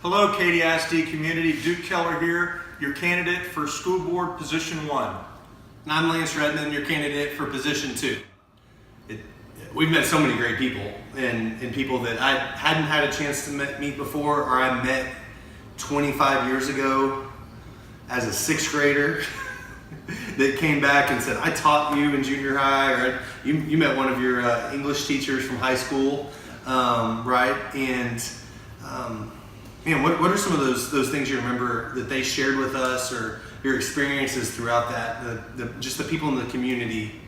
Hello, KDISD community. Duke Keller here, your candidate for School Board Position 1. And I'm Lance Redmon, your candidate for Position 2. We've met so many great people and people that I hadn't had a chance to meet before, or I met 25 years ago as a sixth grader that came back and said, I taught you in junior high, or you met one of your English teachers from high school, right? And man, what are some of those things you remember that they shared with us, or your experiences throughout that, just the people in the community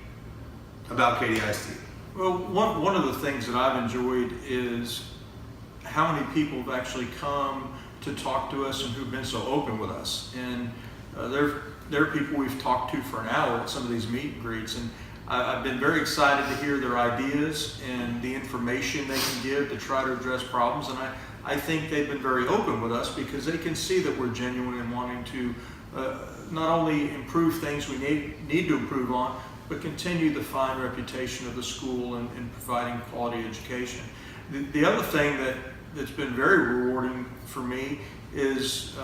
about KDISD? Well, one of the things that I've enjoyed is how many people have actually come to talk to us and who've been so open with us. And there are people we've talked to for an hour at some of these meet and greets, and I've been very excited to hear their ideas and the information they can give to try to address problems. And I think they've been very open with us because they can see that we're genuine in wanting to not only improve things we need to improve on, but continue the fine reputation of the school and providing quality education. The other thing that's been very rewarding for me is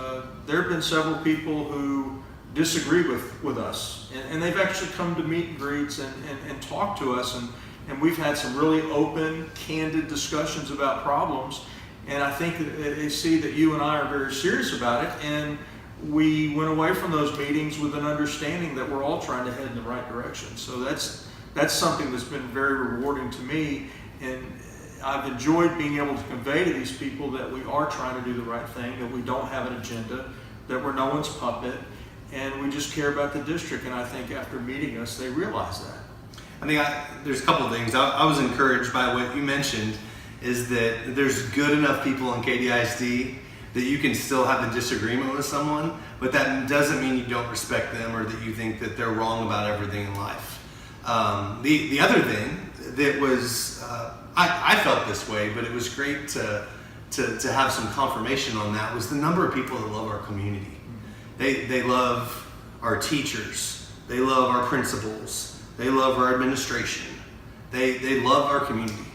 there have been several people who disagree with us, and they've actually come to meet and greets and talk to us, and we've had some really open, candid discussions about problems, and I think that they see that you and I are very serious about it, and we went away from those meetings with an understanding that we're all trying to head in the right direction. So that's something that's been very rewarding to me, and I've enjoyed being able to convey to these people that we are trying to do the right thing, that we don't have an agenda, that we're no one's puppet, and we just care about the district. And I think after meeting us, they realize that. I think there's a couple of things. I was encouraged by what you mentioned, is that there's good enough people in KDISD that you can still have a disagreement with someone, but that doesn't mean you don't respect them or that you think that they're wrong about everything in life. The other thing that was, I felt this way, but it was great to have some confirmation on that, was the number of people that love our community. They love our teachers, they love our principals, they love our administration, they love our community.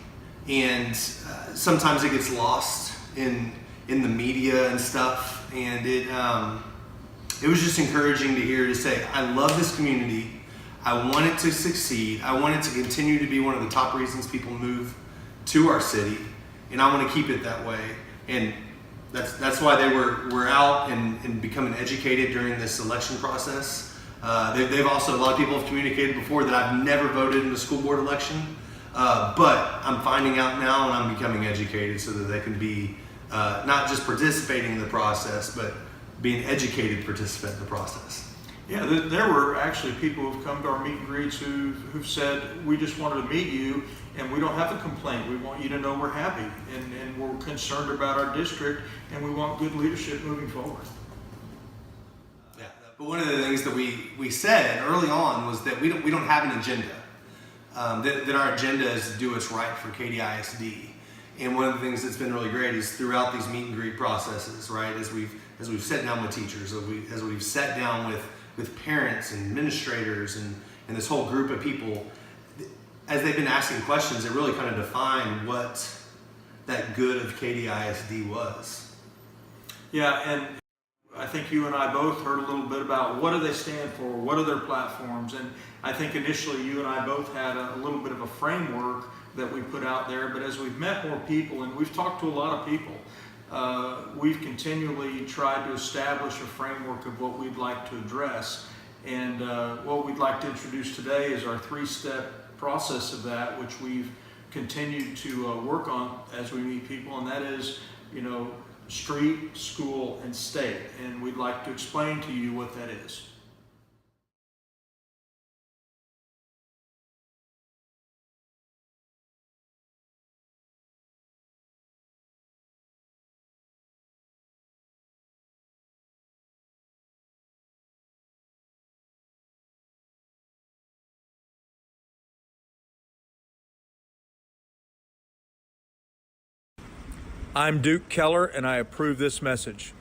And sometimes it gets lost in the media and stuff, and it was just encouraging to hear, to say, I love this community, I want it to succeed, I want it to continue to be one of the top reasons people move to our city, and I want to keep it that way. And that's why they were out and becoming educated during this election process. They've also, a lot of people have communicated before that I've never voted in the school board election, but I'm finding out now, and I'm becoming educated so that they can be not just participating in the process, but being an educated participant in the process. Yeah, there were actually people who've come to our meet and greets who've said, we just wanted to meet you, and we don't have a complaint. We want you to know we're happy, and we're concerned about our district, and we want good leadership moving forward. Yeah, but one of the things that we said early on was that we don't have an agenda. That our agenda is to do what's right for KDISD. And one of the things that's been really great is throughout these meet and greet processes, right, as we've sat down with teachers, as we've sat down with parents and administrators and this whole group of people, as they've been asking questions, it really kind of defined what that good of KDISD was. Yeah, and I think you and I both heard a little bit about what do they stand for, what are their platforms, and I think initially you and I both had a little bit of a framework that we put out there, but as we've met more people and we've talked to a lot of people, we've continually tried to establish a framework of what we'd like to address. And what we'd like to introduce today is our 3-step process of that, which we've continued to work on as we meet people, and that is, street, school, and state. And we'd like to explain to you what that is. I'm Duke Keller, and I approve this message.